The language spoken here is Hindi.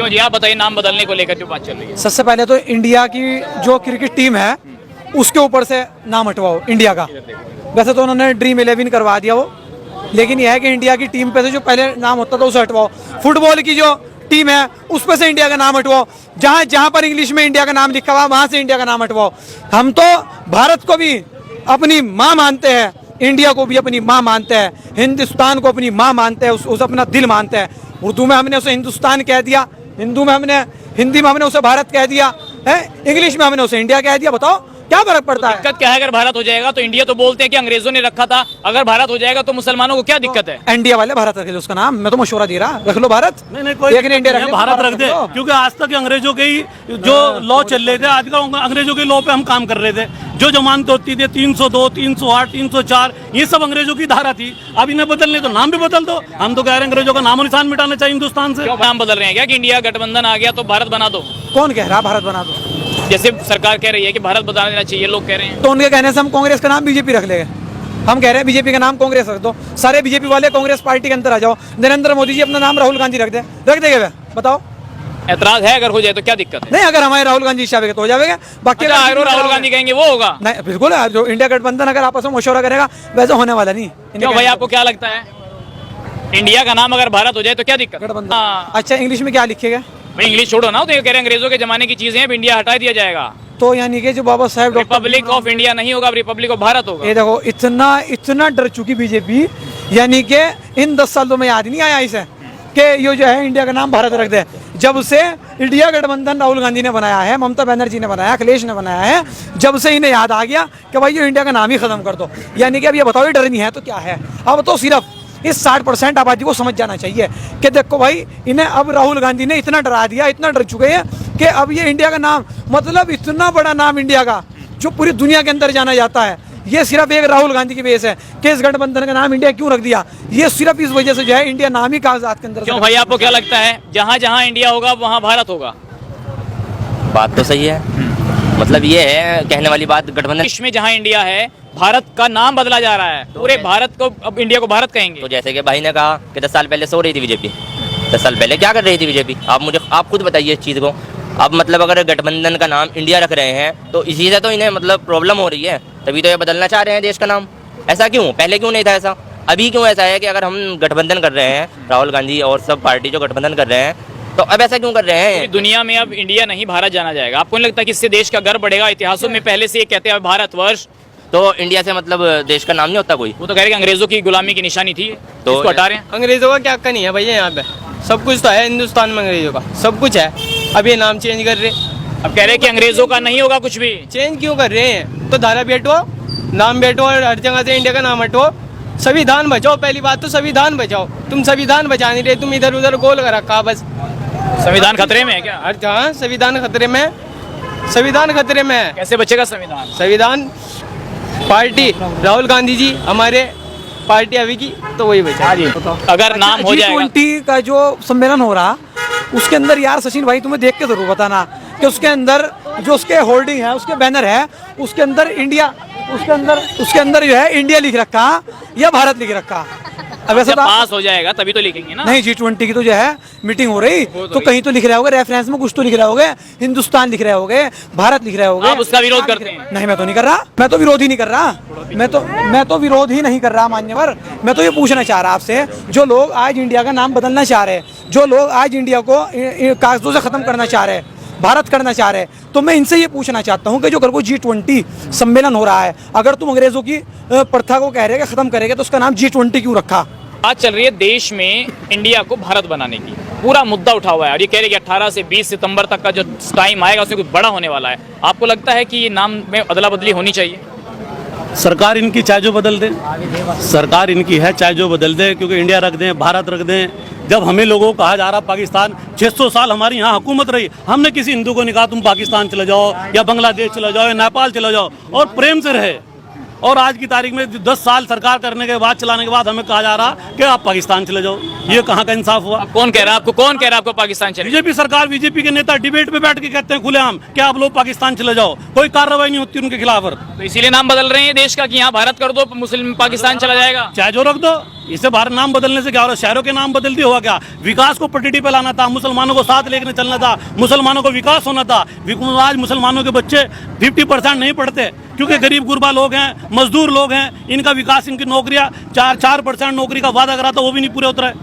क्यों जी, आप बताइए नाम बदलने को लेकर जो बात चल रही है। सबसे पहले तो इंडिया की जो क्रिकेट टीम है उसके ऊपर से नाम हटवाओ इंडिया का। वैसे तो उन्होंने ड्रीम 11 करवा दिया वो, लेकिन यह है कि इंडिया की टीम पे से जो पहले नाम होता था उसे हटवाओ। फुटबॉल की जो टीम है उस पर से इंडिया का नाम हटवाओ। जहाँ जहाँ पर इंग्लिश में इंडिया का नाम लिखा हुआ वहाँ से इंडिया का नाम हटवाओ। हम तो भारत को भी अपनी माँ मानते हैं, इंडिया को भी अपनी माँ मानते हैं, हिंदुस्तान को अपनी माँ मानते हैं, उसे अपना दिल मानते हैं। उर्दू में हमने उसे हिंदुस्तान कह दिया, हिंदी में हमने उसे भारत कह दिया है, इंग्लिश में हमने उसे इंडिया कह दिया। बताओ क्या फर्क पड़ता है? दिक्कत क्या है? अगर भारत हो जाएगा तो इंडिया तो बोलते हैं कि अंग्रेजों ने रखा था, अगर भारत हो जाएगा तो मुसलमानों को क्या दिक्कत है? इंडिया वाले भारत रख लो उसका नाम, मैं तो मशवरा दे रहा, रख लो भारत। नहीं कोई लेकिन इंडिया रख भारत रख दे, क्योंकि आज तक अंग्रेजों के ही जो लॉ चल रहे थे, आज का अंग्रेजों के लॉ पे हम काम कर रहे थे। जो जमानत होती थी 302, 308, 304, ये सब अंग्रेजों की धारा थी। अब इन्हें बदलने तो नाम भी बदल दो। हम तो कह रहे हैं अंग्रेजों का नामो निशान मिटाना चाहिए हिंदुस्तान से। क्यों नाम बदल रहे हैं क्या कि इंडिया गठबंधन आ गया तो भारत बना दो? कौन कह रहा भारत बना दो? जैसे सरकार कह रही है कि भारत बदला देना चाहिए, लोग कह रहे हैं। तो उनके कहने से हम कांग्रेस का नाम बीजेपी रख लेंगे। हम कह रहे हैं बीजेपी का नाम कांग्रेस रख दो, सारे बीजेपी वाले कांग्रेस पार्टी के अंदर आ जाओ। नरेंद्र मोदी जी अपना नाम राहुल गांधी रख देंगे वे? बताओ ऐतराज है अगर हो जाए तो क्या दिक्कत है? नहीं, अगर हमारे राहुल गांधी चाहेंगे तो हो जाएगा। बाकी अगर राहुल गांधी कहेंगे वो होगा? नहीं, बिल्कुल। जो इंडिया गठबंधन अगर आपस में मशवरा करेगा वैसे होने वाला नहीं। क्यों भाई, आपको क्या लगता है इंडिया का नाम अगर भारत हो जाए तो क्या दिक्कत? गठबंधन। अच्छा, इंग्लिश में क्या लिखेगा? भाई इंग्लिश छोड़ो ना, तो ये कह रहे हैं अंग्रेजों के जमाने की चीजें हैं, इंडिया हटा दिया जाएगा। तो यानी कि जो Baba Saheb Republic of India नहीं होगा, रिपब्लिक ऑफ भारत होगा। ये देखो इतना डर चुकी बीजेपी, यानी कि इन 10 सालों में याद नहीं आया इसे कि ये जो है इंडिया का नाम भारत रख दे। जब से इंडिया गठबंधन राहुल गांधी ने बनाया है, ममता बनर्जी ने बनाया, अखिलेश ने बनाया है, जब से इन्हें याद आ गया कि भाई ये इंडिया का नाम ही खत्म कर दो। यानी कि अब ये बताओ ये डर नहीं है तो क्या है? अब तो सिर्फ इस 60% आबादी को समझ जाना चाहिए कि देखो भाई, इन्हें अब राहुल गांधी ने इतना डरा दिया, इतना डर चुके हैं कि अब ये इंडिया का नाम, मतलब इतना बड़ा नाम इंडिया का जो पूरी दुनिया के अंदर जाना जाता है, ये सिर्फ एक राहुल गांधी की वजह से कि इस गठबंधन का नाम इंडिया क्यों रख दिया। ये सिर्फ इस वजह से जो है इंडिया नाम ही कागजात के अंदर। क्यों भाई, आपको क्या लगता है जहाँ जहाँ इंडिया होगा वहाँ भारत होगा? बात तो सही है, मतलब ये है कहने वाली बात। गठबंधन देश में जहाँ इंडिया है, भारत का नाम बदला जा रहा है, पूरे भारत को अब इंडिया को भारत कहेंगे। तो जैसे कि भाई ने कहा कि 10 साल पहले सो रही थी बीजेपी, 10 साल पहले क्या कर रही थी बीजेपी? आप खुद बताइए इस चीज़ को। अब मतलब अगर गठबंधन का नाम इंडिया रख रहे हैं तो इसी से तो इन्हें मतलब प्रॉब्लम हो रही है, तभी तो ये बदलना चाह रहे हैं देश का नाम। ऐसा क्यों? पहले क्यों नहीं था ऐसा? अभी क्यों ऐसा है कि अगर हम गठबंधन कर रहे हैं, राहुल गांधी और सब पार्टी जो गठबंधन कर रहे हैं, तो अब ऐसा क्यों कर रहे हैं? दुनिया में अब इंडिया नहीं भारत जाना जाएगा। आपको नहीं लगता कि इससे देश का गर्व बढ़ेगा? इतिहासों में पहले से ये कहते हैं भारतवर्ष, तो इंडिया से मतलब देश का नाम नहीं होता कोई? वो तो कह रहे हैं अंग्रेजों की गुलामी की निशानी थी, तो इसको हटा रहे हैं। अंग्रेजों का क्या हक्का नहीं है भैया, यहाँ पे सब कुछ तो है हिंदुस्तान में, अंग्रेजों का सब कुछ है। अब ये नाम चेंज कर रहे, अब कह रहे हैं कि अंग्रेजों का नहीं होगा कुछ भी। चेंज क्यों कर रहे हैं? तो धारा बैठो, नाम बैठो और हर जगह से इंडिया का नाम हटो। संविधान बचाओ, पहली बात तो संविधान बचाओ। तुम संविधान बचा नहीं रहे, तुम इधर उधर गोल कर रखा बस। संविधान खतरे में है क्या? हाँ, संविधान खतरे में, संविधान खतरे में है। कैसे बचेगा संविधान? संविधान पार्टी राहुल गांधी जी हमारे पार्टी अभी की, तो वही बचा। अगर नाम हो जाएगा G20 का जो सम्मेलन हो रहा उसके अंदर यार सचिन भाई तुम्हें देख के जरूर बताना कि उसके अंदर जो उसके होल्डिंग है, उसके बैनर है, उसके अंदर इंडिया, उसके अंदर जो है इंडिया लिख रखा या भारत लिख रखा। अब ऐसा पास हो जाएगा तभी तो लिखेंगे ना। नहीं, G20 की तो जो है मीटिंग हो रही तो कहीं तो लिख रहे होगे, रेफरेंस में कुछ तो लिख रहे होगे, हिंदुस्तान लिख रहे होगे, भारत लिख रहे होगे। आप उसका विरोध करते हैं? नहीं, मैं तो नहीं कर रहा, मैं तो विरोध ही नहीं कर रहा, मैं तो विरोध ही नहीं कर रहा मान्यवर। मैं तो ये पूछना चाह रहा आपसे, जो लोग आज इंडिया का नाम बदलना चाह रहे हैं, जो लोग आज इंडिया को कागजों से खत्म करना चाह रहे हैं, भारत करना चाह रहे हैं, तो मैं इनसे ये पूछना चाहता हूँ कि जो को G20 सम्मेलन हो रहा है, अगर तुम अंग्रेजों की प्रथा को कह रहे हैं खत्म करेंगे तो उसका नाम G20 क्यों रखा? बात चल रही है देश में इंडिया को भारत बनाने की, पूरा मुद्दा उठा हुआ है और ये कह रहे हैं कि 18 से 20 सितंबर तक का जो टाइम आएगा उसमें कुछ बड़ा होने वाला है। आपको लगता है कि ये नाम में अदला बदली होनी चाहिए? सरकार इनकी चाहे जो बदल दे, सरकार इनकी है चाहे जो बदल दे, क्योंकि इंडिया रख दें, भारत रख दें। जब हमें लोगों को कहा जा रहा पाकिस्तान, 600 साल हमारी यहाँ हुकूमत रही, हमने किसी हिंदू को नहीं कहा तुम पाकिस्तान चले जाओ या बांग्लादेश चले जाओ या नेपाल चले जाओ, और प्रेम से रहे। और आज की तारीख में 10 साल सरकार करने के बाद, चलाने के बाद हमें कहा जा रहा कि आप पाकिस्तान चले जाओ। ये कहाँ का इंसाफ हुआ? कौन कह रहा है आपको? कौन कह रहा है आपको पाकिस्तान चले? बीजेपी सरकार, बीजेपी के नेता डिबेट पे बैठ के कहते हैं खुलेआम कि आप लोग पाकिस्तान चले जाओ, कोई कार्रवाई नहीं होती उनके खिलाफ। तो इसीलिए नाम बदल रहे हैं देश का कि यहाँ भारत कर दो, मुस्लिम पाकिस्तान चला जाएगा। चाहे जो रख दो, इससे बाहर नाम बदलने से क्या हो रहा है? शहरों के नाम बदल दिए, हुआ क्या? विकास को पटड़ी पे लाना था, मुसलमानों को साथ लेकर चलना था, मुसलमानों को विकास होना था। आज मुसलमानों के बच्चे 50% नहीं पढ़ते क्योंकि गरीब गुरबा लोग हैं, मजदूर लोग हैं। इनका विकास, इनकी नौकरियां 4% नौकरी का वादा करा था, वो भी नहीं पूरे उतरा है।